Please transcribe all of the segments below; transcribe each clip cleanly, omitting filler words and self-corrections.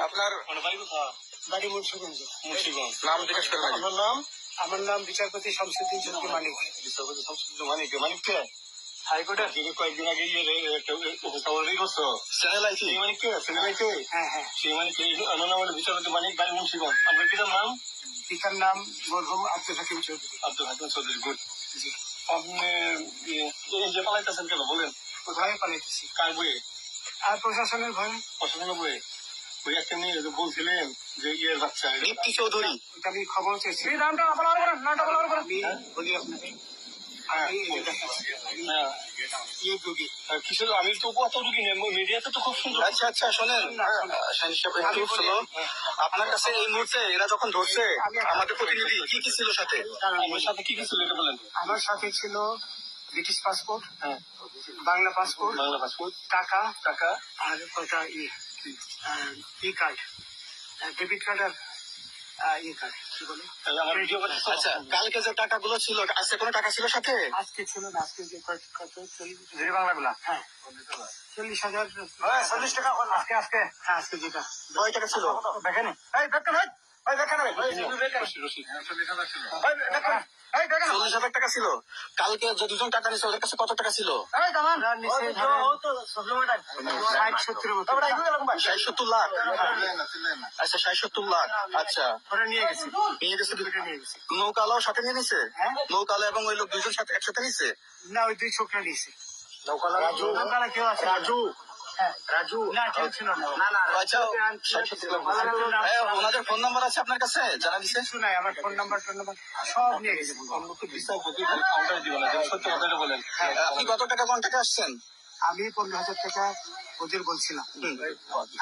আপনার বাড়ি মুন্সিগঞ্জ। নাম জিজ্ঞেস করেন। আমার নাম বিচারপতি শামসুদ্দিন চৌধুরী মানিক। বিচারপতি শামসুদ্দিন মানিক। মানিক কে? হাইকোর্টের কয়েকদিন আগে সেই মানিক কে? হ্যাঁ হ্যাঁ, সেই মানিক বিচারপতি মানিক বাড়ি মুন্সিগঞ্জ। আপনার পিতার নাম? পিতার নাম মরহুম আব্দুল হাকিম চৌধুরী। আব্দুল হাকিম চৌধুরী। গুড। আপনি এই যে পালাইতেছেন কেন বলেন? কোথায় পালাইতেছি? কার বইয়ে? আর প্রশাসনের ভয়ে। প্রশাসনের বইয়ে? ওই একটা মেয়ে বলছিলেন যে ইয়ের বাচ্চা দীপ্তি চৌধুরী, ওটা আমি খবর চেয়েছি। নামটা বলি আপনাকে, কিসের? আমি তো কত রুগী নেই, মিডিয়াতে তো খুব সুন্দর। আচ্ছা আচ্ছা, শোনেন আপনার কাছে এই মুহূর্তে এরা যখন ধরছে আমাদের প্রতিনিধি কি কি ছিল সাথে? আমার সাথে কি কি ছিল এটা বলেন। আমার সাথে ছিল ব্রিটিশ পাসপোর্ট, বাংলা পাসপোর্ট, টাকা আর কয়টা ই কার্ড, ডেবিট কার্ড আর ই কার্ড কি বলে। আচ্ছা, কালকে যে টাকাগুলো ছিল, আজকে কোনো টাকা ছিল সাথে? আজকে ছিল না, আজকে যে কত বাংলাগুলা? হ্যাঁ 40,000। 40 টাকা আজকে হ্যাঁ, আজকে যেটা। কয় টাকা ছিল দেখেন? 40,000 টাকা ছিল। কালকে যে দুজন টাকা নিচ্ছে ওদের কাছে কত টাকা ছিল? 60-70 লাখ। আচ্ছা 60-70 লাখ। আচ্ছা নিয়ে গেছে। নৌকালাও সাথে নিয়ে নিছে? নৌকালা এবং ওই লোক দুজন সাথে একসাথে নিছে? না, ওই দুই ছোকরা নিয়েছে। নৌকালা কেউ আছে? রাজু না, কেউ ছিল না। আচ্ছা, ওনাদের ফোন নাম্বার আছে আপনার কাছে? জানা দিচ্ছে? কিছু নাই, আমার ফোন নাম্বার সব নিয়ে গেছে। আপনি কত টাকা কন্ট্যাক্টে আসছেন? আমি 15,000 টাকা ওদের বলছিলাম,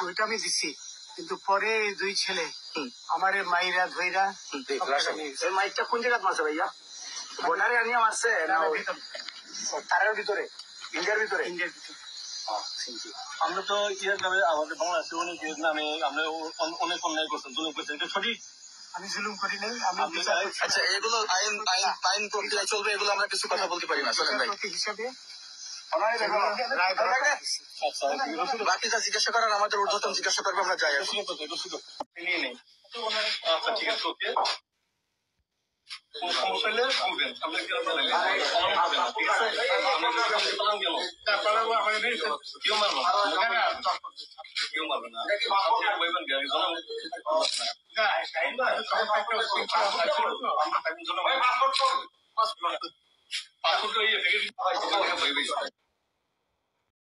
ওইটা আমি দিচ্ছি। কিন্তু পরে এই দুই ছেলে আমার মাইরা ধইরা। মাইকটা কোন জায়গায় মারছে ভাইয়া? বর্ডারে আনিয়ে মারছে না তারের ভিতরে? ইন্ডিয়ার ভিতরে? আমরা তো ইয়ের নামে আমাদের বাংলাদেশে অনেক ইয়ের নামে আমরা অনেক অন্যায় করছেন, জুলুম করছেন, এটা সঠিক? আমি জুলুম করি নাই। আচ্ছা, এগুলো আইন প্রক্রিয়া চলবে, এগুলো আমরা কিছু কথা বলতে পারি না। চলেন ভাই, হিসাবে বাকি যা জিজ্ঞাসা করার আমাদের ঊর্ধ্বতন জিজ্ঞাসা করবো, আমরা যাই। আচ্ছা ঠিক আছে, ওকে। সমস্যা হলে বলবেন, আপনার কেউ মারবে না, ঠিক আছে? কেউ মারবে না, পাসপোর্ট